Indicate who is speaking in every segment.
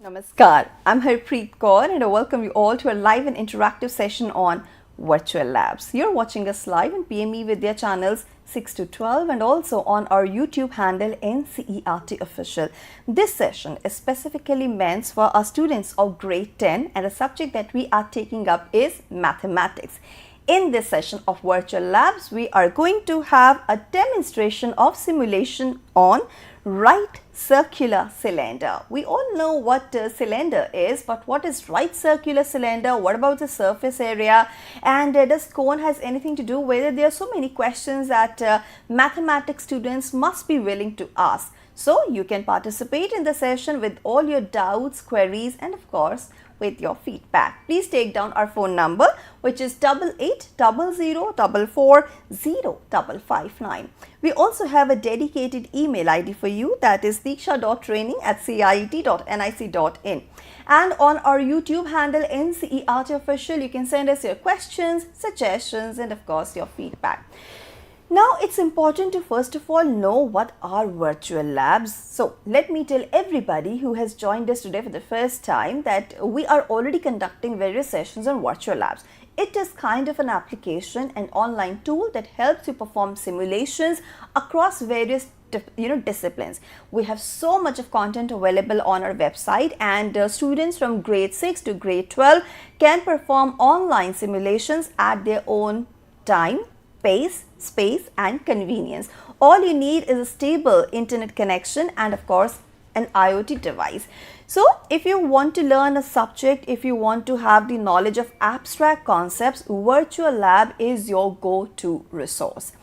Speaker 1: Namaskar, I'm Harpreet Kaur and I welcome you all to a live and interactive session on virtual labs. You're watching us live on eVidya channels 6 to 12 and also on our YouTube handle NCERT Official. This session is specifically meant for our students of grade 10 and the subject that we are taking up is mathematics. In this session of virtual labs, we are going to have a demonstration of simulation on right circular cylinder. We all know what a cylinder is, but what is right circular cylinder? What about the surface area? And does cone has anything to do with it? There are so many questions that mathematics students must be willing to ask. So you can participate in the session with all your doubts, queries, and of course with your feedback. Please take down our phone number, which is 8800440559. We also have a dedicated email ID for you, that is diksha.training@ciet.nic.in. And on our YouTube handle NCERT Official, you can send us your questions, suggestions, and of course your feedback. Now, it's important to first of all know what are virtual labs. So, let me tell everybody who has joined us today for the first time that we are already conducting various sessions on virtual labs. It is kind of an application, an online tool that helps you perform simulations across various disciplines. We have so much of content available on our website, and students from grade 6 to grade 12 can perform online simulations at their own time, pace, space and convenience. All you need is a stable internet connection and of course an IoT device. So if you want to learn a subject, if you want to have the knowledge of abstract concepts, virtual lab is your go-to resource.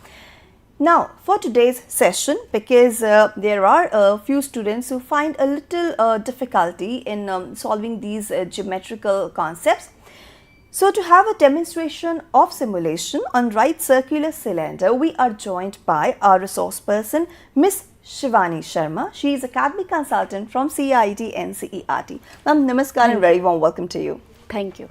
Speaker 1: Now for today's session, because there are a few students who find a little difficulty in solving these geometrical concepts. So to have a demonstration of simulation on right circular cylinder, we are joined by our resource person, Miss Shivani Sharma. She is academic consultant from CIET NCERT. Ma'am, namaskar and very warm welcome to you.
Speaker 2: Thank you.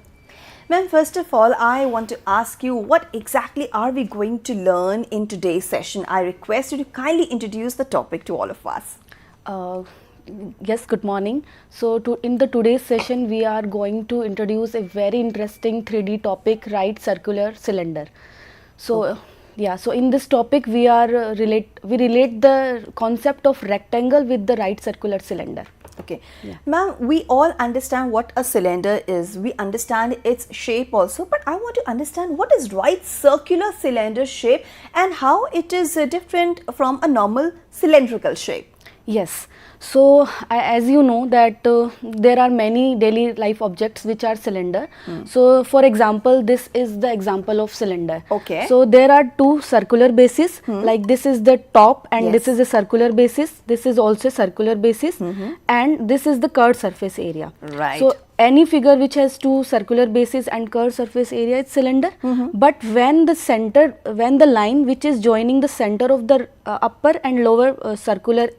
Speaker 1: Ma'am, first of all, I want to ask you, what exactly are we going to learn in today's session? I request you to kindly introduce the topic to all of us.
Speaker 2: Yes, good morning. So in today's session, we are going to introduce a very interesting 3D topic, right circular cylinder. So
Speaker 1: okay.
Speaker 2: So in this topic, we relate the concept of rectangle with the right circular cylinder.
Speaker 1: Okay. Yeah. Ma'am, we all understand what a cylinder is. We understand its shape also, but I want to understand what is right circular cylinder shape and how it is different from a normal cylindrical shape.
Speaker 2: Yes. So as you know that there are many daily life objects which are cylinder. So for example, this is the example of cylinder.
Speaker 1: Okay.
Speaker 2: So there are two circular bases, like this is the top and this is a circular basis. This is also a circular basis and this is the curved surface area.
Speaker 1: Right.
Speaker 2: So any figure which has two circular bases and curved surface area is cylinder. But when the line which is joining the center of the upper and lower circular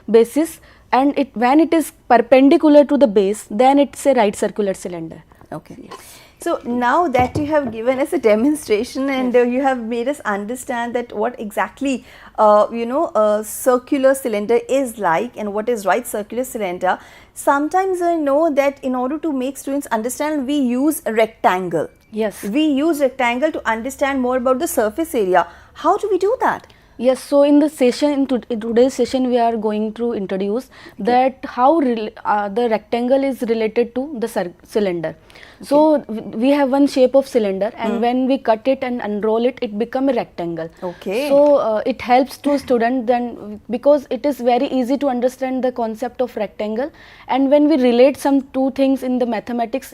Speaker 2: basis, and when it is perpendicular to the base, then it's a right circular cylinder.
Speaker 1: Okay. Yes. So now that you have given us a demonstration and you have made us understand that what exactly a circular cylinder is like and what is right circular cylinder, sometimes I know that in order to make students understand, we use a rectangle.
Speaker 2: Yes.
Speaker 1: We use rectangle to understand more about the surface area. How do we do that?
Speaker 2: Yes, so in the session, in today's session, we are going to introduce that how the rectangle is related to the cylinder. So we have one shape of cylinder, and when we cut it and unroll it, it becomes a rectangle.
Speaker 1: Okay.
Speaker 2: So it helps to student then, because it is very easy to understand the concept of rectangle, and when we relate some two things in the mathematics,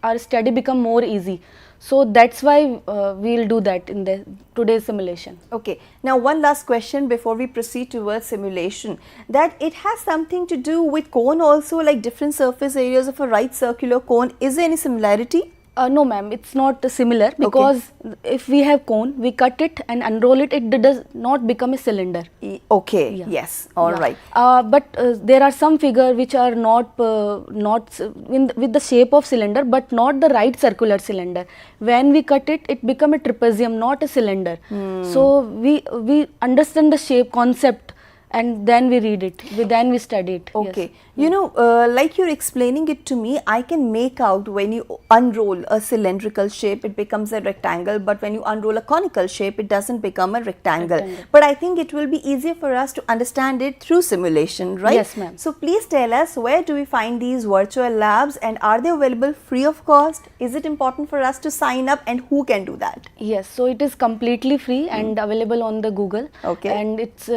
Speaker 2: our study become more easy. So that's why we'll do that in today's simulation.
Speaker 1: Okay. Now one last question before we proceed towards simulation, that it has something to do with cone also, like different surface areas of a right circular cone. Is there any similarity?
Speaker 2: No ma'am, it's not similar, because if we have cone, we cut it and unroll it, it does not become a cylinder.
Speaker 1: Okay, yes, all right.
Speaker 2: But there are some figures which are not with the shape of cylinder, but not the right circular cylinder. When we cut it, it becomes a trapezium, not a cylinder. So we understand the shape concept and then we read it, then we study it.
Speaker 1: Okay.
Speaker 2: Yes.
Speaker 1: You know, like you're explaining it to me, I can make out when you unroll a cylindrical shape, it becomes a rectangle, but when you unroll a conical shape, it doesn't become a rectangle. But I think it will be easier for us to understand it through simulation, right?
Speaker 2: Yes, ma'am.
Speaker 1: So please tell us, where do we find these virtual labs, and are they available free of cost? Is it important for us to sign up, and who can do that?
Speaker 2: Yes, so it is completely free and available on the Google.
Speaker 1: Okay.
Speaker 2: And it's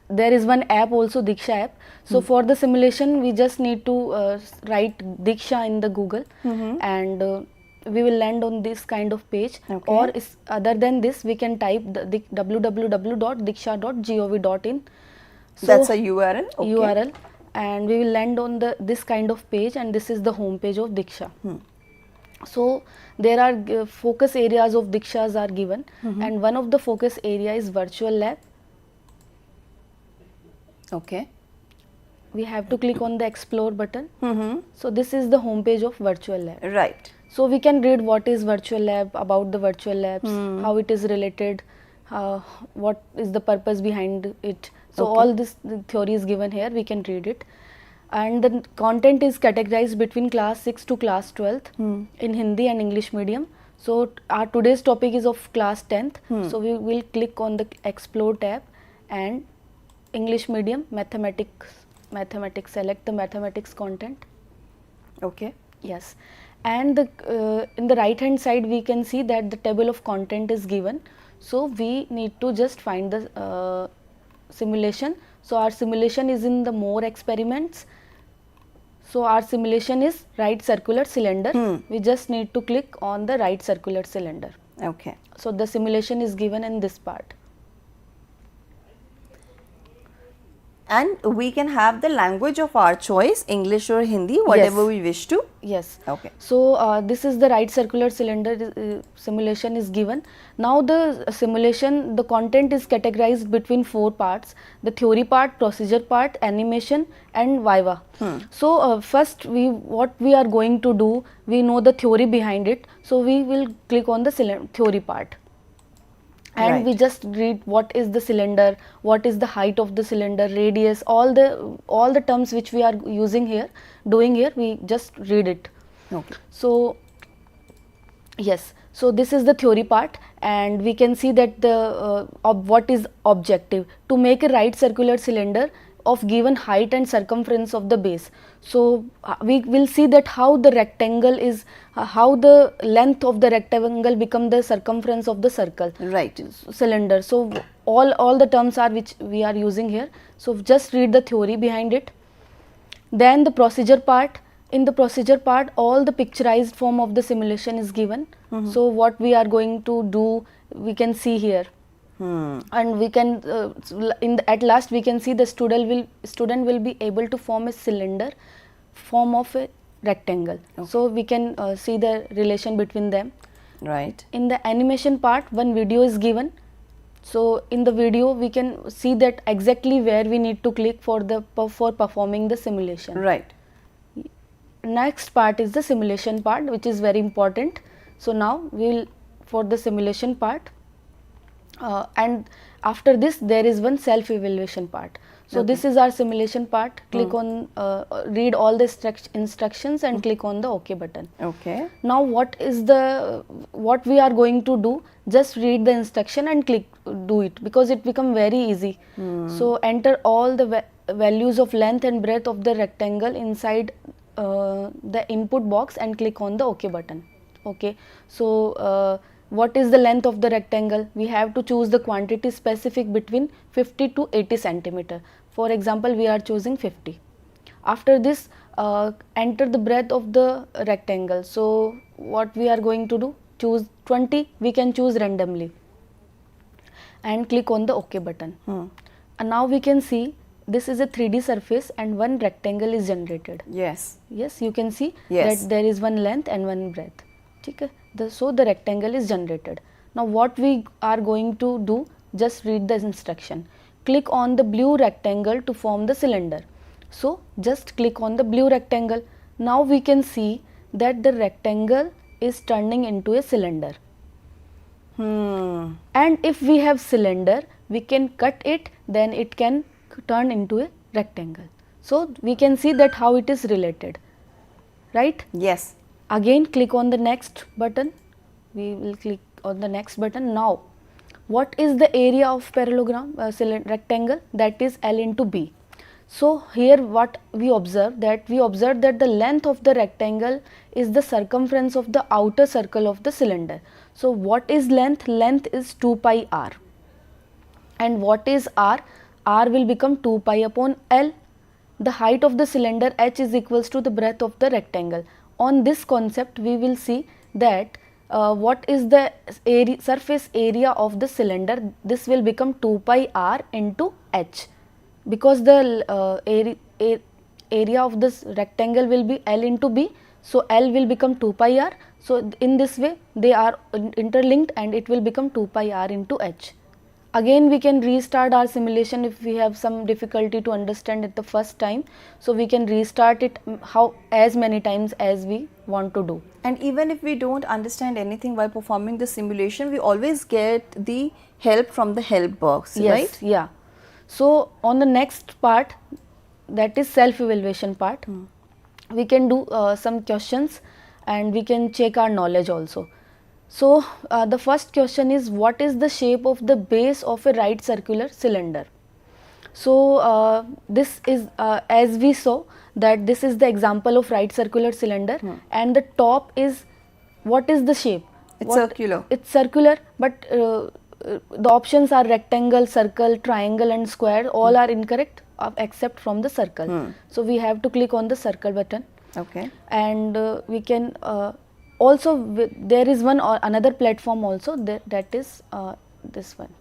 Speaker 2: there is one app also, Diksha app. So for the simulation, we just need to write Diksha in the Google, and we will land on this kind of page.
Speaker 1: Okay.
Speaker 2: Or other than this, we can type the www.diksha.gov.in. So
Speaker 1: That's a URL. Okay.
Speaker 2: URL, and we will land on this kind of page, and this is the home page of Diksha. So there are focus areas of Dikshas are given, and one of the focus area is virtual lab.
Speaker 1: Okay.
Speaker 2: We have to click on the explore button. So this is the home page of virtual lab.
Speaker 1: Right.
Speaker 2: So we can read what is virtual lab, about the virtual labs, how it is related, what is the purpose behind it. So all this theory is given here, we can read it. And the content is categorized between class 6 to class 12th in Hindi and English medium. So our today's topic is of class 10th. So we will click on the explore tab, and English medium, mathematics, select the mathematics content.
Speaker 1: Okay.
Speaker 2: Yes, and in the right hand side we can see that the table of content is given. So we need to just find the simulation. So our simulation is in the more experiments. So our simulation is right circular cylinder. We just need to click on the right circular cylinder.
Speaker 1: Okay.
Speaker 2: So the simulation is given in this part.
Speaker 1: And we can have the language of our choice, English or Hindi, whatever
Speaker 2: Yes.
Speaker 1: we wish to.
Speaker 2: Yes.
Speaker 1: Okay.
Speaker 2: So this is the right circular cylinder simulation is given. Now the simulation, the content is categorized between 4 parts: the theory part, procedure part, animation, and viva. So first what we are going to do, we know the theory behind it. So we will click on the theory part. And we just read what is the cylinder, what is the height of the cylinder, radius, all the terms which we are using here, we just read it.
Speaker 1: Okay.
Speaker 2: So yes, so this is the theory part, and we can see that the what is objective to make a right circular cylinder of given height and circumference of the base. So we will see that how the rectangle is, how the length of the rectangle become the circumference of the circle.
Speaker 1: Right.
Speaker 2: Cylinder. So all the terms are which we are using here. So just read the theory behind it. Then the procedure part. In the procedure part, all the picturized form of the simulation is given. So what we are going to do, we can see here. And we can at last we can see the student will be able to form a cylinder form of a rectangle. So we can see the relation between them.
Speaker 1: Right.
Speaker 2: In the animation part, one video is given. So in the video we can see that exactly where we need to click for performing the simulation.
Speaker 1: Right.
Speaker 2: Next part is the simulation part, which is very important. So now we will for the simulation part. And after this there is one self evaluation part. So this is our simulation part. Click on read all the instructions and click on the OK button.
Speaker 1: Okay.
Speaker 2: Now what we are going to do, just read the instruction and do it, because it become very easy. So enter all the values of length and breadth of the rectangle inside the input box and click on the OK button. Okay. So what is the length of the rectangle? We have to choose the quantity specific between 50 to 80 centimeter. For example, we are choosing 50. After this, enter the breadth of the rectangle. So what we are going to do? Choose 20. We can choose randomly and click on the OK button. And now we can see this is a 3D surface and one rectangle is generated.
Speaker 1: Yes.
Speaker 2: Yes, you can see
Speaker 1: Yes.
Speaker 2: that there is one length and one breadth. Okay. So the rectangle is generated. Now what we are going to do, just read the instruction. Click on the blue rectangle to form the cylinder. So just click on the blue rectangle. Now we can see that the rectangle is turning into a cylinder. And if we have cylinder, we can cut it, then it can turned into a rectangle. So we can see that how it is related, right?
Speaker 1: Yes.
Speaker 2: Again click on the next button. We will click on the next button. Now what is the area of parallelogram rectangle? That is L into B. So here what we observe, that the length of the rectangle is the circumference of the outer circle of the cylinder. So what is length? Length is 2 pi r. And what is r? R will become 2 pi upon L. The height of the cylinder h is equals to the breadth of the rectangle. On this concept we will see that what is the surface area of the cylinder. This will become 2 pi r into h, because the area of this rectangle will be L into B. So L will become 2 pi r. So in this way they are interlinked and it will become 2 pi r into h. Again we can restart our simulation if we have some difficulty to understand it the first time. So we can restart it as many times as we want to do.
Speaker 1: And even if we don't understand anything while performing the simulation, we always get the help from the help box,
Speaker 2: yes,
Speaker 1: right?
Speaker 2: Yeah. So on the next part, that is self-evaluation part, we can do some questions and we can check our knowledge also. So the first question is, what is the shape of the base of a right circular cylinder? So this is as we saw that this is the example of right circular cylinder, and the top is, what is the shape?
Speaker 1: It's circular.
Speaker 2: It's circular, but the options are rectangle, circle, triangle and square. All are incorrect except from the circle. So we have to click on the circle button.
Speaker 1: Okay.
Speaker 2: And we can also there is one or another platform also, that is this one.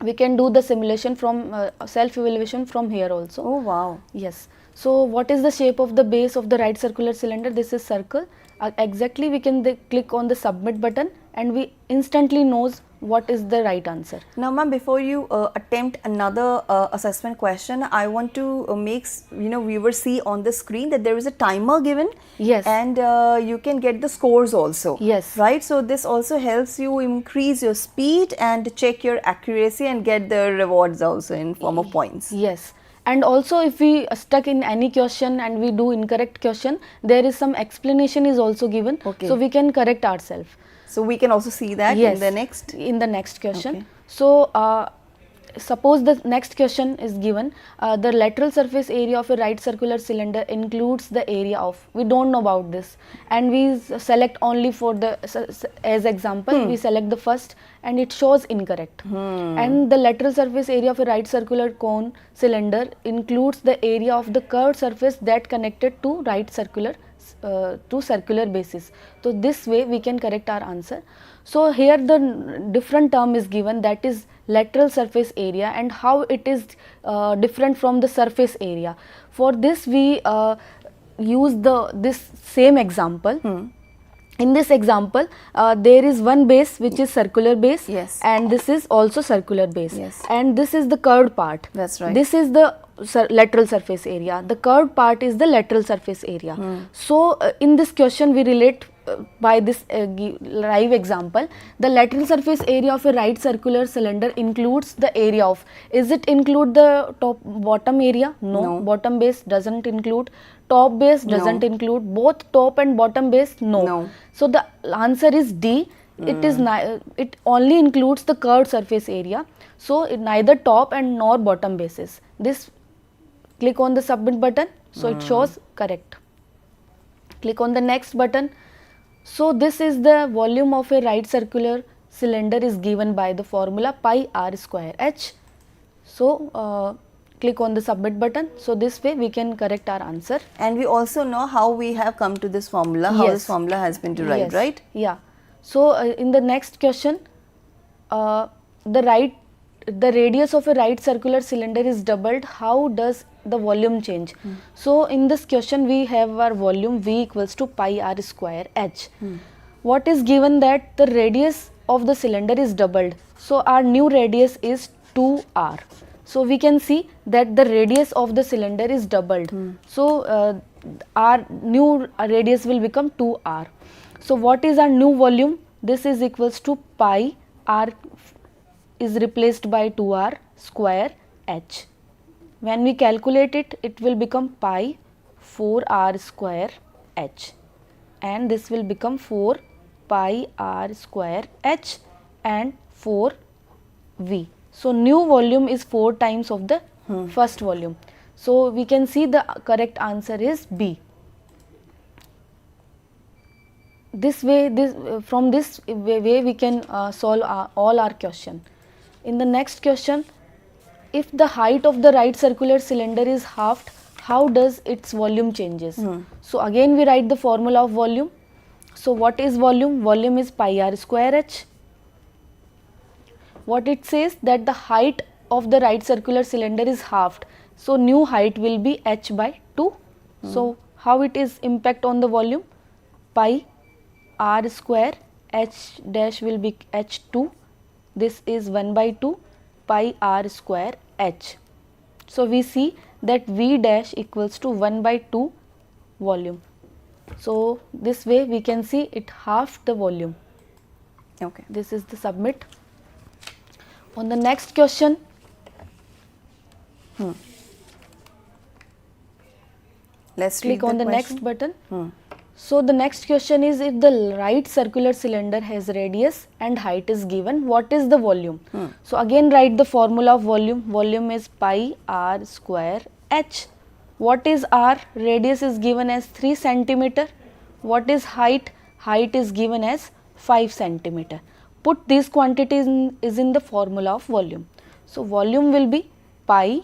Speaker 2: We can do the simulation from self-evaluation from here also.
Speaker 1: Oh wow.
Speaker 2: Yes. So what is the shape of the base of the right circular cylinder? This is circle. Exactly, we can click on the submit button and we instantly knows what is the right answer.
Speaker 1: Now ma'am, before you attempt another assessment question, I want to make viewers see on the screen that there is a timer given.
Speaker 2: Yes.
Speaker 1: And you can get the scores also.
Speaker 2: Yes.
Speaker 1: Right. So this also helps you increase your speed and check your accuracy and get the rewards also in form of points.
Speaker 2: Yes. And also if we stuck in any question and we do incorrect question, there is some explanation is also given.
Speaker 1: Okay.
Speaker 2: So we can correct ourselves.
Speaker 1: So we can also see that
Speaker 2: yes,
Speaker 1: in the next
Speaker 2: question.
Speaker 1: Okay.
Speaker 2: So suppose the next question is given, the lateral surface area of a right circular cylinder includes the area of, we don't know about this, and we select only for the, as example, we select the first and it shows incorrect. And the lateral surface area of a right circular cone cylinder includes the area of the curved surface that connected to right circular to circular basis. So this way we can correct our answer. So here the different term is given, that is lateral surface area, and how it is different from the surface area. For this we use this same example. In this example, there is one base which is circular base,
Speaker 1: yes,
Speaker 2: and this is also circular base,
Speaker 1: yes,
Speaker 2: and this is the curved part.
Speaker 1: That's right.
Speaker 2: This is the lateral surface area. The curved part is the lateral surface area. So in this question we relate by this live example. The lateral surface area of a right circular cylinder includes the area of, is it include the bottom area? No. Bottom base doesn't include. Top base doesn't include. Both top and bottom base? No. So the answer is D. It is it only includes the curved surface area. So it neither top and nor bottom bases. This, click on the submit button, so it shows correct. Click on the next button. So this is the volume of a right circular cylinder is given by the formula pi r square h. So click on the submit button. So this way we can correct our answer.
Speaker 1: And we also know how we have come to this formula, how this formula has been derived, right?
Speaker 2: Yeah. So in the next question, the radius of a right circular cylinder is doubled. How does the volume change? So in this question we have our volume V equals to pi r square h. What is given, that the radius of the cylinder is doubled. So our new radius is 2r. So we can see that the radius of the cylinder is doubled. So our new radius will become 2r. So what is our new volume? This is equals to pi r is replaced by 2r square h. When we calculate it, it will become pi 4r square h, and this will become 4 pi r square h and 4 v. So new volume is 4 times of the first volume. So we can see the correct answer is B. This way, from this way we can solve all our question. In the next question, if the height of the right circular cylinder is halved, how does its volume changes? So again we write the formula of volume. So what is volume? Volume is pi r square h. What it says, that the height of the right circular cylinder is halved. So new height will be h by 2. So how it is impact on the volume? Pi r square h dash will be h2. This is 1 by 2 pi r square h. So we see that v dash equals to 1 by 2 volume. So this way we can see it half the volume.
Speaker 1: Okay.
Speaker 2: This is the submit. On the next question,
Speaker 1: Let's
Speaker 2: click
Speaker 1: read
Speaker 2: on the
Speaker 1: question.
Speaker 2: next button. So the next question is, if the right circular cylinder has radius and height is given, what is the volume? So again write the formula of volume. Volume is pi r square h. What is r? Radius is given as 3 centimeter. What is height? Height is given as 5 centimeter. Put these quantities in the formula of volume. So volume will be pi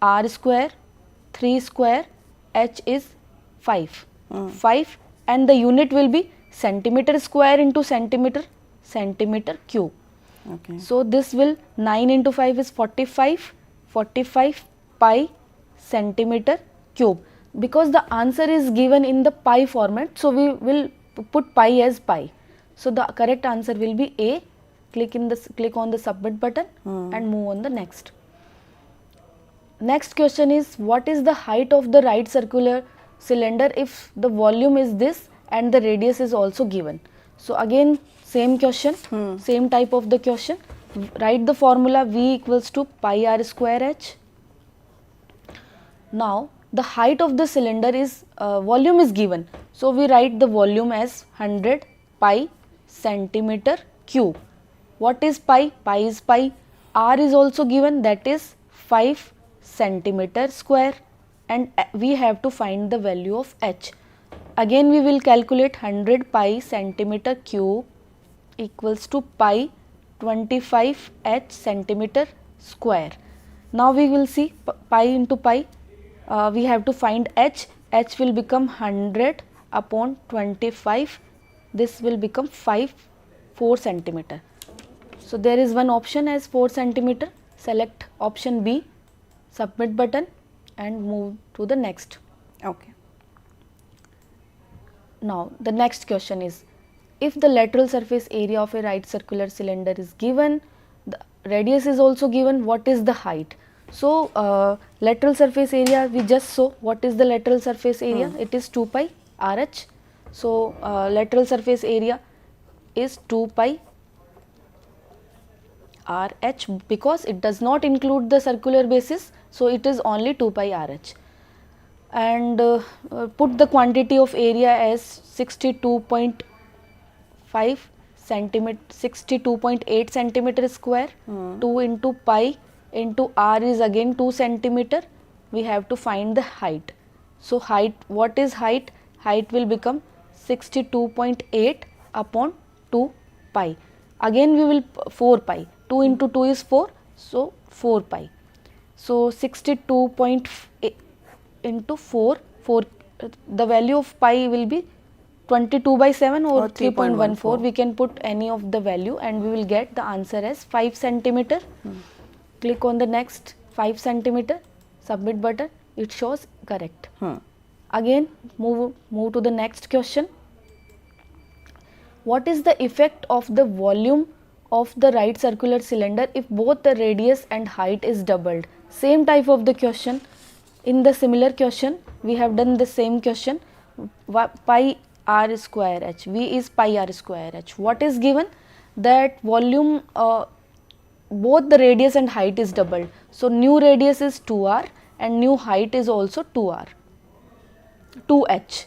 Speaker 2: r square 3 square h is 5. 5, and the unit will be centimeter square into centimeter cube.
Speaker 1: Okay.
Speaker 2: So this will 9 into 5 is 45 pi centimeter cube. Because the answer is given in the pi format, so we will put pi as pi. So the correct answer will be A. Click on the submit button and move on the next. Next question is, what is the height of the right circular cylinder if the volume is this and the radius is also given? So again same question, same type of the question. Write the formula V equals to pi r square h. Now the height of the cylinder is volume is given, so we write the volume as 100 pi centimeter cube. What is pi? Pi is pi. R is also given, that is 5 centimeter square, and we have to find the value of h. Again we will calculate 100 pi centimeter cube equals to pi 25 h centimeter square. Now we will see pi into pi, we have to find h. H will become 100 upon 25. This will become 4 centimeter. So there is one option as 4 centimeter. Select option B, submit button, and move to the next.
Speaker 1: Okay.
Speaker 2: Now the next question is, if the lateral surface area of a right circular cylinder is given, the radius is also given, what is the height? So lateral surface area we just saw. What is the lateral surface area? It is 2 pi RH. So lateral surface area is 2 pi RH, because it does not include the circular basis, so it is only 2 pi RH. And put the quantity of area as 62.5 centimeter, 62.8 centimeter square. 2 into pi into r is again 2 centimeter. We have to find the height. So height, what is height? Height will become 62.8 upon 2 pi. Again we will 4 pi. 2 into 2 is 4, so 4 pi. So 62.8 into 4, the value of pi will be 22 by 7 or 3.14. We can put any of the value and we will get the answer as 5 centimeter. Click on the next 5 centimeter, submit button, it shows correct. Again move to the next question. What is the effect of the volume of the right circular cylinder if both the radius and height is doubled? Same type of the question. In the similar question we have done the same question. Pi r square h, V is pi r square h. What is given? That volume, both the radius and height is doubled. So new radius is 2r and new height is also 2r, 2h.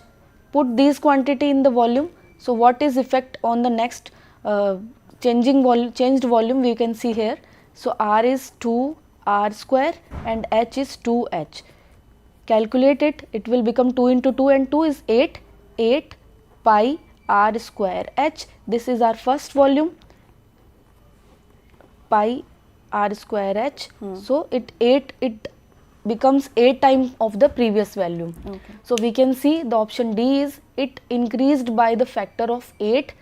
Speaker 2: Put these quantity in the volume. So what is effect on the next changed volume we can see here. So r is 2r square and h is 2h. Calculate it, it will become 2 into 2 and 2 is 8, 8 pi r square h. This is our first volume, pi r square h. So it becomes 8 times of the previous value.
Speaker 1: Okay.
Speaker 2: So we can see the option D is it increased by the factor of 8.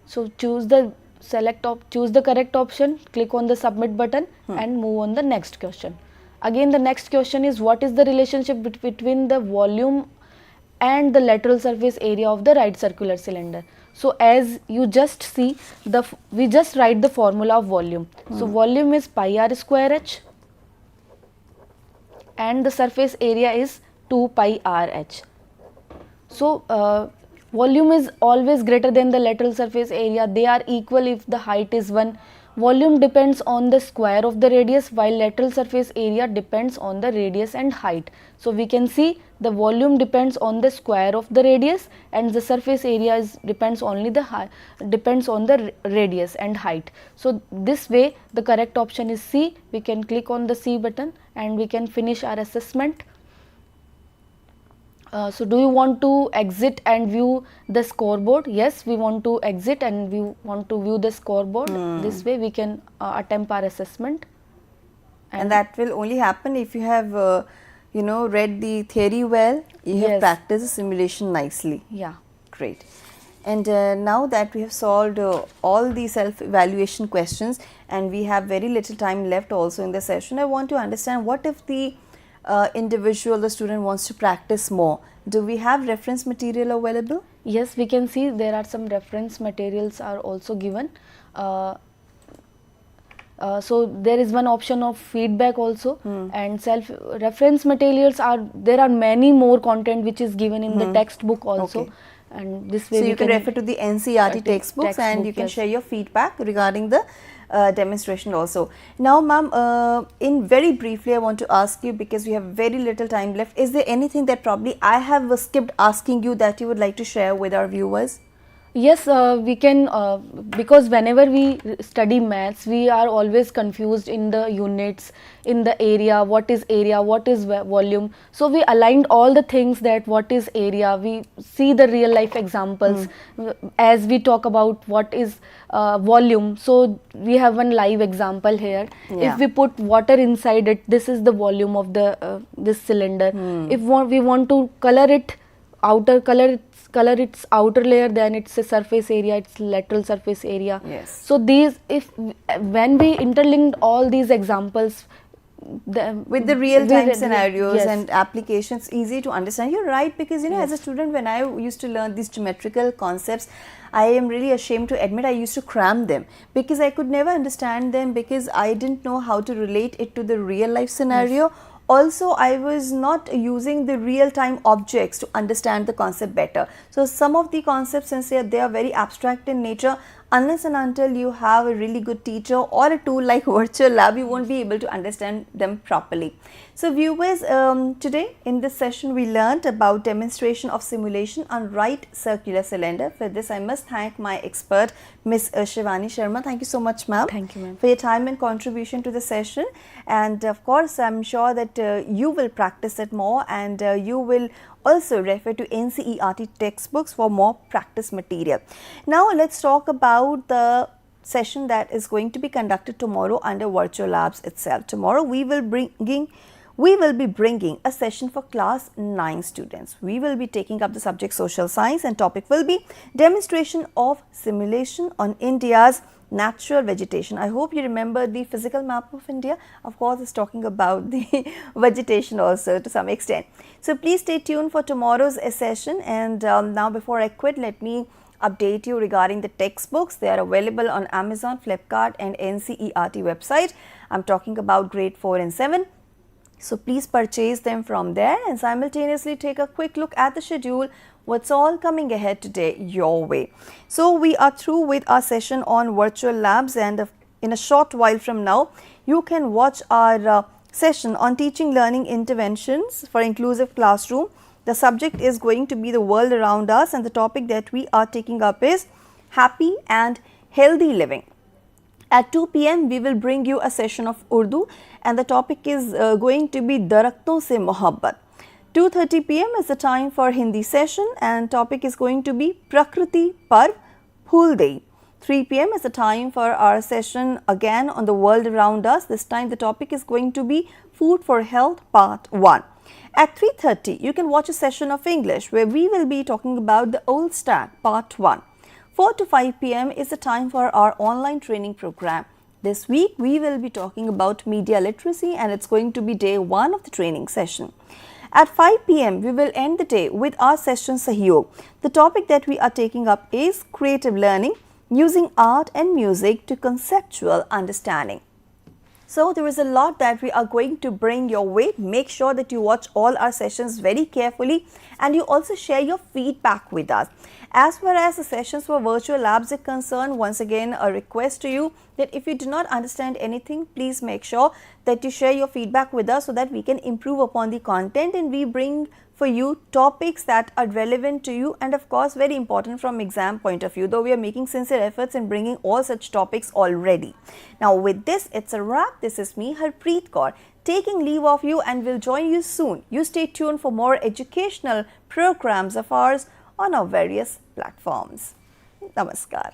Speaker 2: So choose the correct option, click on the submit button and move on the next question. Again the next question is, what is the relationship between the volume and the lateral surface area of the right circular cylinder? So as you just see, we just write the formula of volume. So volume is pi r square h and the surface area is 2 pi r h. So volume is always greater than the lateral surface area. They are equal if the height is 1. Volume depends on the square of the radius, while lateral surface area depends on the radius and height. So we can see the volume depends on the square of the radius and the surface area depends on the radius and height. So this way the correct option is C. We can click on the C button and we can finish our assessment. So do you want to exit and view the scoreboard? Yes, we want to exit and we want to view the scoreboard. This way we can attempt our assessment.
Speaker 1: And that will only happen if you have read the theory well, you have practiced the simulation nicely.
Speaker 2: Yeah.
Speaker 1: Great. And now that we have solved all the self-evaluation questions and we have very little time left also in the session, I want to understand, what if the the student wants to practice more? Do we have reference material available?
Speaker 2: Yes, we can see there are some reference materials are also given. So there is one option of feedback also, and self-reference materials there are many more content which is given in the textbook also.
Speaker 1: Okay.
Speaker 2: And this way
Speaker 1: so you can refer to the NCERT textbooks and you can share your feedback regarding the demonstration also. Now ma'am, in very briefly I want to ask you, because we have very little time left, is there anything that probably I have skipped asking you that you would like to share with our viewers?
Speaker 2: Yes, we can, because whenever we study maths, we are always confused in the units, in the area, what is volume. So we aligned all the things, that what is area, we see the real life examples as we talk about what is volume. So we have one live example here. If we put water inside it, this is the volume of the this cylinder. If we want to color it, color its outer layer, then it's a surface area, it's lateral surface area.
Speaker 1: Yes.
Speaker 2: So when we interlinked all these examples
Speaker 1: with the real time scenarios and applications, easy to understand. You're right, because as a student, when I used to learn these geometrical concepts, I am really ashamed to admit I used to cram them, because I could never understand them, because I didn't know how to relate it to the real life scenario. Also, I was not using the real-time objects to understand the concept better. So, some of the concepts, since they are very abstract in nature, unless and until you have a really good teacher or a tool like virtual lab, you won't be able to understand them properly. So viewers, today in this session we learned about demonstration of simulation on right circular cylinder. For this I must thank my expert Miss Shivani Sharma. Thank you so much ma'am.
Speaker 2: Thank you ma'am.
Speaker 1: For your time and contribution to the session, and of course I am sure that you will practice it more, and you will also refer to NCERT textbooks for more practice material. Now let's talk about the session that is going to be conducted tomorrow under virtual labs itself. Tomorrow we will be bringing a session for class 9 students. We will be taking up the subject social science, and topic will be demonstration of simulation on India's natural vegetation. I hope you remember the physical map of India. Of course, it's talking about the vegetation also to some extent. So please stay tuned for tomorrow's session. And now before I quit, let me update you regarding the textbooks. They are available on Amazon, Flipkart and NCERT website. I'm talking about grade 4 and 7. So please purchase them from there and simultaneously take a quick look at the schedule, what's all coming ahead today your way. So we are through with our session on virtual labs, and in a short while from now, you can watch our session on teaching learning interventions for inclusive classroom. The subject is going to be the world around us, and the topic that we are taking up is happy and healthy living. At 2 p.m. we will bring you a session of Urdu, and the topic is going to be Darakton se Mohabbat. 2:30 p.m. is the time for Hindi session, and topic is going to be Prakriti Parv Phul Dei. 3 p.m. is the time for our session again on the world around us. This time the topic is going to be Food for Health Part 1. At 3:30 you can watch a session of English where we will be talking about the Old Stack Part 1. 4 to 5 p.m. is the time for our online training program. This week we will be talking about media literacy, and it's going to be day 1 of the training session. At 5 p.m. we will end the day with our session Sahyog. The topic that we are taking up is creative learning using art and music to conceptual understanding. So there is a lot that we are going to bring your way. Make sure that you watch all our sessions very carefully, and you also share your feedback with us. As far as the sessions for virtual labs are concerned, once again a request to you that if you do not understand anything, please make sure that you share your feedback with us so that we can improve upon the content, and we bring for you topics that are relevant to you and of course very important from exam point of view, though we are making sincere efforts in bringing all such topics already. Now with this, it's a wrap. This is me, Harpreet Kaur, taking leave of you, and will join you soon. You stay tuned for more educational programs of ours on our various platforms. Namaskar.